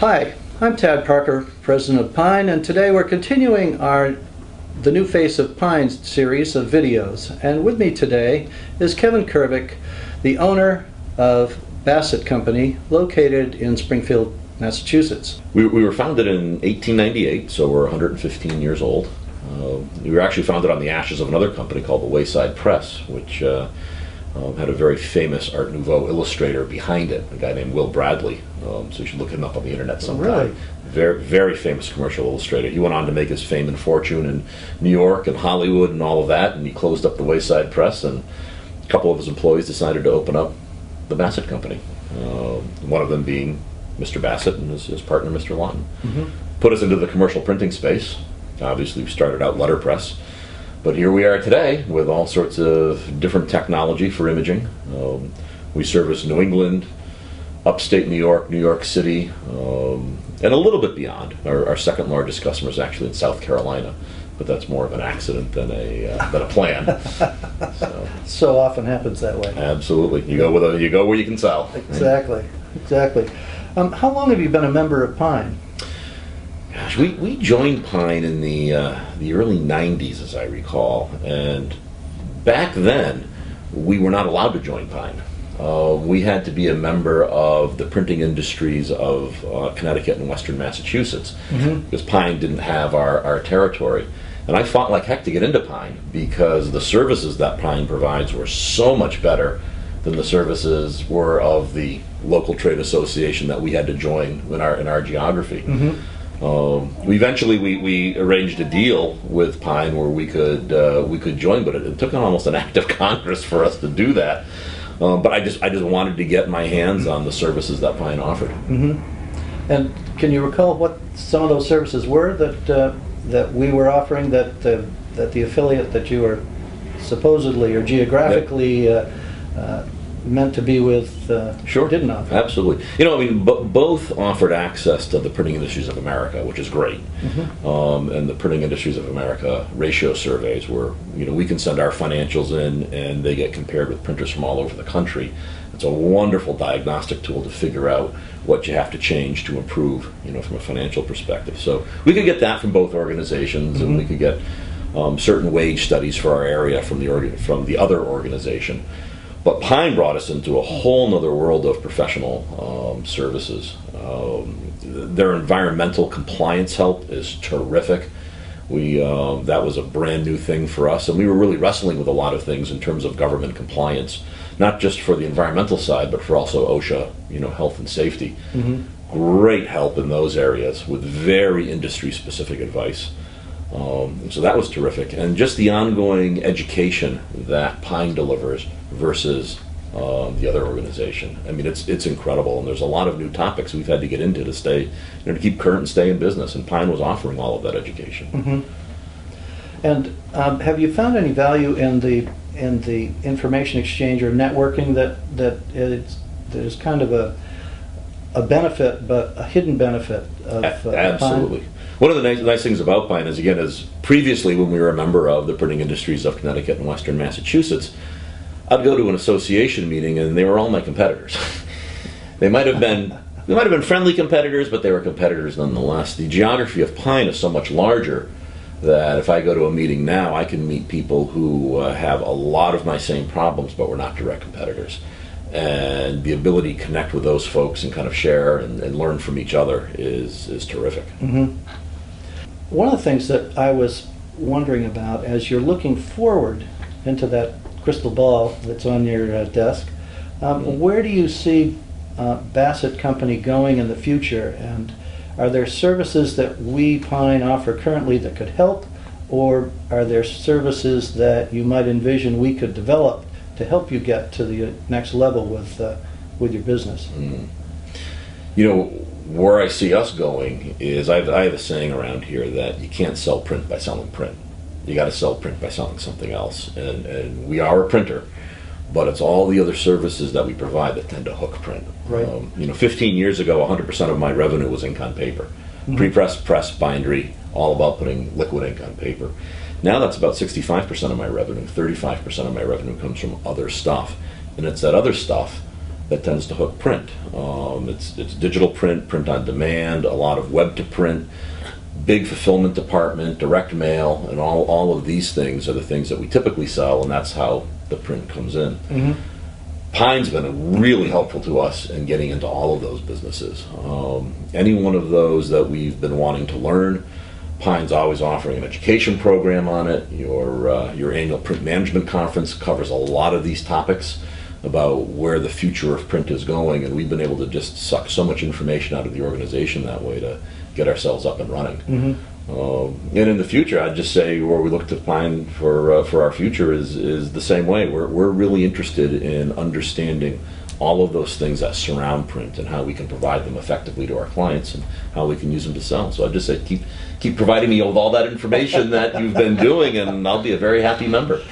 Hi, I'm Tad Parker, President of Pine, and today we're continuing the New Face of Pine series of videos. And with me today is Kevin Kervick, the owner of Bassette Company, located in Springfield, Massachusetts. We were founded in 1898, so we're 115 years old. We were actually founded on the ashes of another company called the Wayside Press, which had a very famous Art Nouveau illustrator behind it, a guy named Will Bradley. So you should look him up on the internet sometime. Really? Very, very famous commercial illustrator. He went on to make his fame and fortune in New York and Hollywood and all of that, and he closed up the Wayside Press, and a couple of his employees decided to open up the Bassette Company. One of them being Mr. Bassette and his partner, Mr. Lawton. Mm-hmm. Put us into the commercial printing space. Obviously, we started out letterpress. But here we are today with all sorts of different technology for imaging. We service New England, upstate New York City, and a little bit beyond. Our second largest customer is actually in South Carolina, but that's more of an accident than a plan. So often happens that way. Absolutely, you go where you can sell. Exactly. How long have you been a member of Pine? Gosh, we joined Pine in the early 90s, as I recall, and back then we were not allowed to join Pine. We had to be a member of the printing industries of Connecticut and Western Massachusetts, because Pine didn't have our territory. And I fought like heck to get into Pine because the services that Pine provides were so much better than the services were of the local trade association that we had to join in our geography. Eventually we arranged a deal with Pine where we could join, but it took almost an act of Congress for us to do that. But I just wanted to get my hands on the services that Pine offered. And can you recall what some of those services were that we were offering, that the affiliate that you were supposedly or geographically meant to be with Sure. didn't offer? Absolutely. Both offered access to the Printing Industries of America, which is great. And the Printing Industries of America ratio surveys where we can send our financials in and they get compared with printers from all over the country. It's a wonderful diagnostic tool to figure out what you have to change to improve, from a financial perspective. So we could get that from both organizations, and we could get certain wage studies for our area from the other organization. But Pine brought us into a whole nother world of professional services. Their environmental compliance help is terrific. That was a brand new thing for us, and we were really wrestling with a lot of things in terms of government compliance, not just for the environmental side, but for also OSHA, health and safety. Great help in those areas with very industry-specific advice. So that was terrific, and just the ongoing education that Pine delivers versus the other organization. It's incredible, and there's a lot of new topics we've had to get into to stay, to keep current and stay in business. And Pine was offering all of that education. And have you found any value in the information exchange or networking that is kind of a benefit, but a hidden benefit of Absolutely. Pine? One of the nice things about Pine is previously when we were a member of the Printing Industries of Connecticut and Western Massachusetts, I'd go to an association meeting and they were all my competitors. They might have been friendly competitors, but they were competitors nonetheless. The geography of Pine is so much larger that if I go to a meeting now, I can meet people who have a lot of my same problems, but we're not direct competitors. And the ability to connect with those folks and kind of share and learn from each other is terrific. One of the things that I was wondering about as you're looking forward into that crystal ball that's on your desk, where do you see Bassette Company going in the future, and are there services that we Pine offer currently that could help, or are there services that you might envision we could develop to help you get to the next level with your business? Where I see us going is I have a saying around here that you can't sell print by selling print. You got to sell print by selling something else. And we are a printer, but it's all the other services that we provide that tend to hook print. Right. 15 years ago, 100% of my revenue was ink on paper. Pre-press, press, bindery, all about putting liquid ink on paper. Now that's about 65% of my revenue. 35% of my revenue comes from other stuff. And it's that other stuff that tends to hook print. It's digital print, print on demand, a lot of web to print, big fulfillment department, direct mail, and all of these things are the things that we typically sell, and that's how the print comes in. Mm-hmm. Pine's been really helpful to us in getting into all of those businesses. Any one of those that we've been wanting to learn, Pine's always offering an education program on it. Your annual print management conference covers a lot of these topics about where the future of print is going, and we've been able to just suck so much information out of the organization that way to get ourselves up and running. Mm-hmm. And in the future, I'd just say where we look to Pine for our future is the same way. We're really interested in understanding all of those things that surround print and how we can provide them effectively to our clients and how we can use them to sell. So I'd just say keep providing me with all that information that you've been doing, and I'll be a very happy member.